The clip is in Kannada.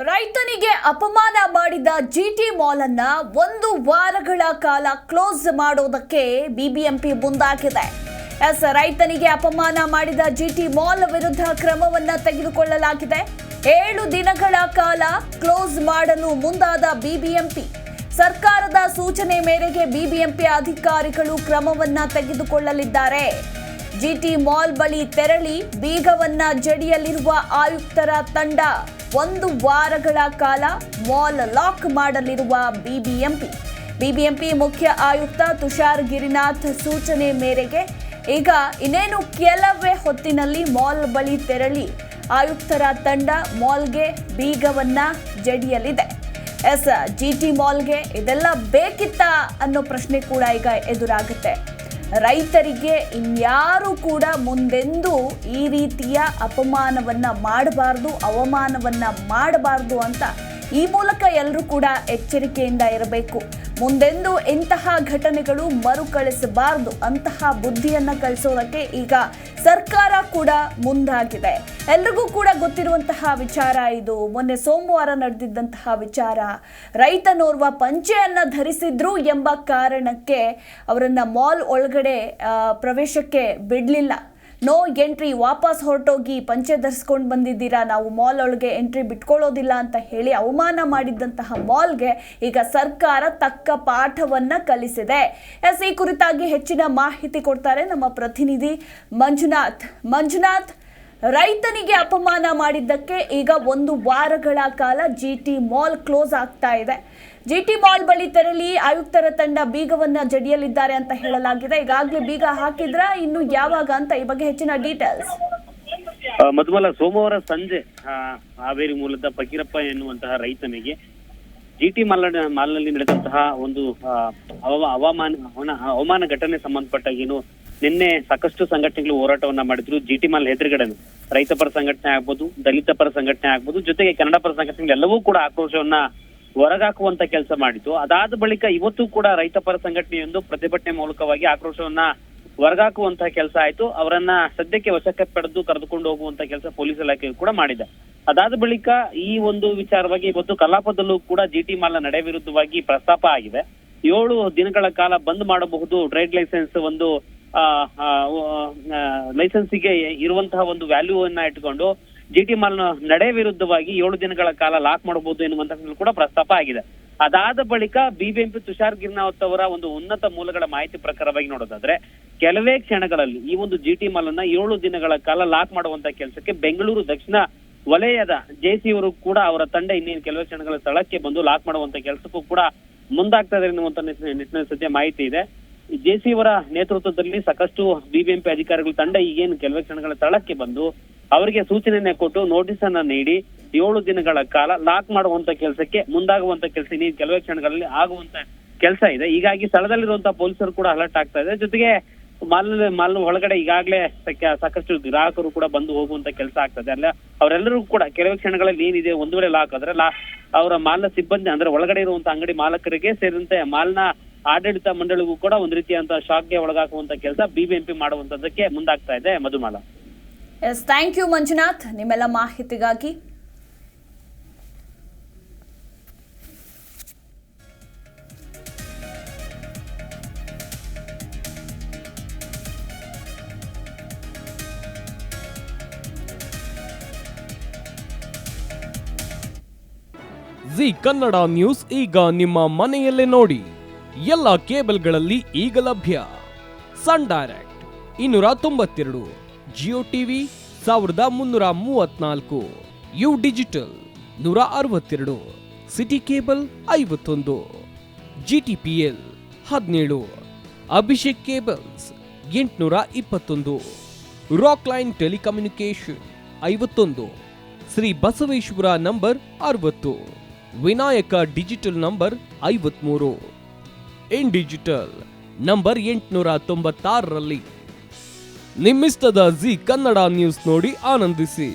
ರೈತನಿಗೆ ಅಪಮಾನ ಮಾಡಿದ ಜಿಟಿ ಮಾಲ್ ಅನ್ನ 1 ವಾರಗಳ ಕಾಲ ಕ್ಲೋಸ್ ಮಾಡೋದಕ್ಕೆ ಬಿಬಿಎಂಪಿ ಮುಂದಾಗಿದೆ. ರೈತನಿಗೆ ಅಪಮಾನ ಮಾಡಿದ ಜಿಟಿ ಮಾಲ್ ವಿರುದ್ಧ ಕ್ರಮವನ್ನ ತೆಗೆದುಕೊಳ್ಳಲಾಗಿದೆ. 7 ದಿನಗಳ ಕಾಲ ಕ್ಲೋಸ್ ಮಾಡಲು ಮುಂದಾದ ಬಿಬಿಎಂಪಿ. ಸರ್ಕಾರದ ಸೂಚನೆ ಮೇರೆಗೆ ಬಿಬಿಎಂಪಿ ಅಧಿಕಾರಿಗಳು ಕ್ರಮವನ್ನ ತೆಗೆದುಕೊಳ್ಳಲಿದ್ದಾರೆ. ಜಿಟಿ ಮಾಲ್ ಬಳಿ ತೆರಳಿ ಬೀಗವನ್ನ ಜಡಿಯಲಿರುವ ಆಯುಕ್ತರ ತಂಡ 1 ವಾರಗಳ ಕಾಲ ಮಾಲ್ ಲಾಕ್ ಮಾಡಲಿರುವ ಬಿಬಿಎಂಪಿ ಮುಖ್ಯ ಆಯುಕ್ತ ತುಷಾರ್ ಗಿರಿನಾಥ್ ಸೂಚನೆ ಮೇರೆಗೆ ಈಗ ಇನ್ನೇನು ಕೆಲವೇ ಹೊತ್ತಿನಲ್ಲಿ ಮಾಲ್ ಬಳಿ ತೆರಳಿ ಆಯುಕ್ತರ ತಂಡ ಮಾಲ್ಗೆ ಬೀಗವನ್ನ ಜಡಿಯಲಿದೆ. ಜಿಟಿ ಮಾಲ್ಗೆ ಇದೆಲ್ಲ ಬೇಕಿತ್ತಾ ಅನ್ನೋ ಪ್ರಶ್ನೆ ಕೂಡ ಈಗ ಎದುರಾಗುತ್ತೆ. ರೈತರಿಗೆ ಇನ್ಯಾರು ಕೂಡ ಮುಂದೆಂದೂ ಈ ರೀತಿಯ ಅಪಮಾನವನ್ನ ಮಾಡಬಾರದು, ಅವಮಾನವನ್ನ ಮಾಡಬಾರದು ಅಂತ ಈ ಮೂಲಕ ಎಲ್ಲರೂ ಕೂಡ ಎಚ್ಚರಿಕೆಯಿಂದ ಇರಬೇಕು. ಮುಂದೆಂದೂ ಇಂತಹ ಘಟನೆಗಳು ಮರುಕಳಿಸಬಾರದು. ಅಂತಹ ಬುದ್ಧಿಯನ್ನ ಕಲಿಸೋದಕ್ಕೆ ಈಗ ಸರ್ಕಾರ ಕೂಡ ಮುಂದಾಗಿದೆ. ಎಲ್ರಿಗೂ ಕೂಡ ಗೊತ್ತಿರುವಂತಹ ವಿಚಾರ ಇದು. ಮೊನ್ನೆ ಸೋಮವಾರ ನಡೆದಿದ್ದಂತಹ ವಿಚಾರ. ರೈತನೋರ್ವ ಪಂಚೆಯನ್ನ ಧರಿಸಿದ್ರು ಎಂಬ ಕಾರಣಕ್ಕೆ ಅವರನ್ನ ಮಾಲ್ ಒಳಗಡೆ ಪ್ರವೇಶಕ್ಕೆ ಬಿಡಲಿಲ್ಲ. ನೋ ಎಂಟ್ರಿ, ವಾಪಸ್ ಹೊರಟೋಗಿ, ಪಂಚೆ ಧರಿಸ್ಕೊಂಡು ಬಂದಿದ್ದೀರಾ, ನಾವು ಮಾಲ್ ಒಳಗೆ ಎಂಟ್ರಿ ಬಿಟ್ಕೊಳ್ಳೋದಿಲ್ಲ ಅಂತ ಹೇಳಿ ಅವಮಾನ ಮಾಡಿದ್ದಂತಹ ಮಾಲ್ಗೆ ಈಗ ಸರ್ಕಾರ ತಕ್ಕ ಪಾಠವನ್ನ ಕಲಿಸಿದೆ. ಈ ಕುರಿತಾಗಿ ಹೆಚ್ಚಿನ ಮಾಹಿತಿ ಕೊಡ್ತಾರೆ ನಮ್ಮ ಪ್ರತಿನಿಧಿ ಮಂಜುನಾಥ್. ರೈತನಿಗೆ ಅಪಮಾನ ಮಾಡಿದ್ದಕ್ಕೆ ಈಗ 1 ವಾರಗಳ ಕಾಲ ಜಿಟಿ ಮಾಲ್ ಕ್ಲೋಸ್ ಆಗ್ತಾ ಇದೆ. ಜಿಟಿ ಮಾಲ್ ಬಳಿ ತೆರಳಿ ಆಯುಕ್ತರ ತಂಡ ಬೀಗವನ್ನ ಜಡಿಯಲಿದ್ದಾರೆ ಅಂತ ಹೇಳಲಾಗಿದೆ. ಈಗಾಗಲೇ ಬೀಗ ಹಾಕಿದ್ರ, ಇನ್ನು ಯಾವಾಗ ಅಂತ ಈ ಬಗ್ಗೆ ಹೆಚ್ಚಿನ ಡೀಟೇಲ್ಸ್. ಮಧುಮಲ, ಸೋಮವಾರ ಸಂಜೆ ಹಾವೇರಿ ಮೂಲದ ಫಕೀರಪ್ಪ ಎನ್ನುವಂತಹ ರೈತನಿಗೆ ಜಿಟಿ ಮಾಲ್ನಲ್ಲಿ ನಡೆದಂತಹ ಒಂದು ಅವಮಾನ ಘಟನೆ ಸಂಬಂಧಪಟ್ಟಾಗೇನು ನಿನ್ನೆ ಸಾಕಷ್ಟು ಸಂಘಟನೆಗಳು ಹೋರಾಟವನ್ನ ಮಾಡಿದ್ರು. ಜಿಟಿ ಮಾಲ್ ಎದುರುಗಡೆ ರೈತ ಪರ ಸಂಘಟನೆ ಆಗ್ಬೋದು, ದಲಿತ ಪರ ಸಂಘಟನೆ ಆಗ್ಬೋದು, ಜೊತೆಗೆ ಕನ್ನಡ ಪರ ಸಂಘಟನೆಗಳು ಎಲ್ಲವೂ ಕೂಡ ಆಕ್ರೋಶವನ್ನ ಹೊರಗಾಕುವಂತ ಕೆಲಸ ಮಾಡಿತು. ಅದಾದ ಬಳಿಕ ಇವತ್ತು ಕೂಡ ರೈತ ಪರ ಸಂಘಟನೆಯೊಂದು ಪ್ರತಿಭಟನೆ ಮೂಲಕವಾಗಿ ಆಕ್ರೋಶವನ್ನ ಹೊರಗಾಕುವಂತಹ ಕೆಲಸ ಆಯ್ತು. ಅವರನ್ನ ಸದ್ಯಕ್ಕೆ ವಶಕ್ಕೆ ಪಡೆದು ಕರೆದುಕೊಂಡು ಹೋಗುವಂತ ಕೆಲಸ ಪೊಲೀಸ್ ಇಲಾಖೆ ಕೂಡ ಮಾಡಿದೆ. ಅದಾದ ಬಳಿಕ ಈ ಒಂದು ವಿಚಾರವಾಗಿ ಇವತ್ತು ಕಲಾಪದಲ್ಲೂ ಕೂಡ ಜಿಟಿ ಮಾಲ್ ನಡೆ ವಿರುದ್ಧವಾಗಿ ಪ್ರಸ್ತಾಪ ಆಗಿದೆ. 7 ದಿನಗಳ ಕಾಲ ಬಂದ್ ಮಾಡಬಹುದು, ಟ್ರೇಡ್ ಲೈಸೆನ್ಸ್ ಒಂದು ಲೈಸೆನ್ಸಿಗೆ ಇರುವಂತಹ ಒಂದು ವ್ಯಾಲ್ಯೂವನ್ನ ಇಟ್ಕೊಂಡು ಜಿಟಿ ಮಾಲ್ ನಡೆ ವಿರುದ್ಧವಾಗಿ 7 ದಿನಗಳ ಕಾಲ ಲಾಕ್ ಮಾಡಬಹುದು ಎನ್ನುವಂತಹ ಕೂಡ ಪ್ರಸ್ತಾಪ ಆಗಿದೆ. ಅದಾದ ಬಳಿಕ ಬಿಬಿಎಂಪಿ ತುಷಾರ್ ಗಿರಿನಾಥ್ ಅವರ ಒಂದು ಉನ್ನತ ಮೂಲಗಳ ಮಾಹಿತಿ ಪ್ರಕಾರವಾಗಿ ನೋಡೋದಾದ್ರೆ ಕೆಲವೇ ಕ್ಷಣಗಳಲ್ಲಿ ಈ ಒಂದು ಜಿಟಿ ಮಾಲ್ ಅನ್ನ 7 ದಿನಗಳ ಕಾಲ ಲಾಕ್ ಮಾಡುವಂತ ಕೆಲಸಕ್ಕೆ ಬೆಂಗಳೂರು ದಕ್ಷಿಣ ವಲಯದ ಜೆಸಿ ಅವರು ಕೂಡ ಅವರ ತಂಡ ಇನ್ನೇನು ಕೆಲವೇ ಕ್ಷಣಗಳ ಸ್ಥಳಕ್ಕೆ ಬಂದು ಲಾಕ್ ಮಾಡುವಂತ ಕೆಲಸಕ್ಕೂ ಕೂಡ ಮುಂದಾಗ್ತದೆ ಎನ್ನುವಂತ ನಿಟ್ಟಿನಲ್ಲಿ ಸದ್ಯ ಮಾಹಿತಿ ಇದೆ. ಜೆಸಿ ಅವರ ನೇತೃತ್ವದಲ್ಲಿ ಸಾಕಷ್ಟು ಬಿಬಿಎಂಪಿ ಅಧಿಕಾರಿಗಳು ತಂಡ ಈಗೇನು ಕೆಲವೇ ಕ್ಷಣಗಳ ಸ್ಥಳಕ್ಕೆ ಬಂದು ಅವರಿಗೆ ಸೂಚನೆಯನ್ನ ಕೊಟ್ಟು ನೋಟಿಸ್ ಅನ್ನ ನೀಡಿ 7 ದಿನಗಳ ಕಾಲ ಲಾಕ್ ಮಾಡುವಂತ ಕೆಲಸಕ್ಕೆ ಮುಂದಾಗುವಂತ ಕೆಲಸ ಇನ್ನೇನು ಕೆಲವೇ ಕ್ಷಣಗಳಲ್ಲಿ ಆಗುವಂತ ಕೆಲಸ ಇದೆ. ಹೀಗಾಗಿ ಸ್ಥಳದಲ್ಲಿರುವಂತಹ ಪೊಲೀಸರು ಕೂಡ ಅಲರ್ಟ್ ಆಗ್ತಾ ಇದೆ. ಜೊತೆಗೆ ಮಾಲ್ ಒಳಗಡೆ ಈಗಾಗಲೇ ಸಾಕಷ್ಟು ಗ್ರಾಹಕರು ಕೂಡ ಬಂದು ಹೋಗುವಂತ ಕೆಲಸ ಆಗ್ತದೆ. ಅಲ್ಲ ಅವರೆಲ್ಲರೂ ಕೂಡ ಕೆಲವೇ ಕ್ಷಣಗಳಲ್ಲಿ ಏನಿದೆ ಒಂದು ವೇಳೆ ಲಾಕ್ ಆದ್ರೆ ಅವರ ಮಾಲ್ನ ಸಿಬ್ಬಂದಿ ಅಂದ್ರೆ ಒಳಗಡೆ ಇರುವಂತ ಅಂಗಡಿ ಮಾಲಕರಿಗೆ ಸೇರಿದಂತೆ ಮಾಲ್ನ ಆಡಳಿತ ಮಂಡಳಿಗೂ ಕೂಡ ಒಂದು ರೀತಿಯಂತಹ ಶಾಕ್ಗೆ ಒಳಗಾಕುವಂತ ಕೆಲಸ ಬಿಬಿಎಂಪಿ ಮಾಡುವಂತದಕ್ಕೆ ಮುಂದಾಗ್ತಾ ಇದೆ. ಮಧುಮಾಲ. ಥ್ಯಾಂಕ್ ಯು ಮಂಜುನಾಥ್, ನಿಮ್ಮೆಲ್ಲ ಮಾಹಿತಿಗಾಗಿ. ಜಿ ಕನ್ನಡ ನ್ಯೂಸ್ ಈಗ ನಿಮ್ಮ ಮನೆಯಲ್ಲೇ ನೋಡಿ. ಎಲ್ಲ ಕೇಬಲ್ಗಳಲ್ಲಿ ಈಗ ಲಭ್ಯ. Sun Direct 292, Jio TV 1334, U Digital 162, City Cable 51, GTPL 17, Abhishek Cables 821, Rock Line Telecommunication 51, Shri Basaveshwara number 60, Vinayaka digital number 53, in digital number 896ರಲ್ಲಿ. ನಿಮ್ಮಿಸ್ತದ ಜಿ ಕನ್ನಡ ನ್ಯೂಸ್ ನೋಡಿ ಆನಂದಿಸಿ.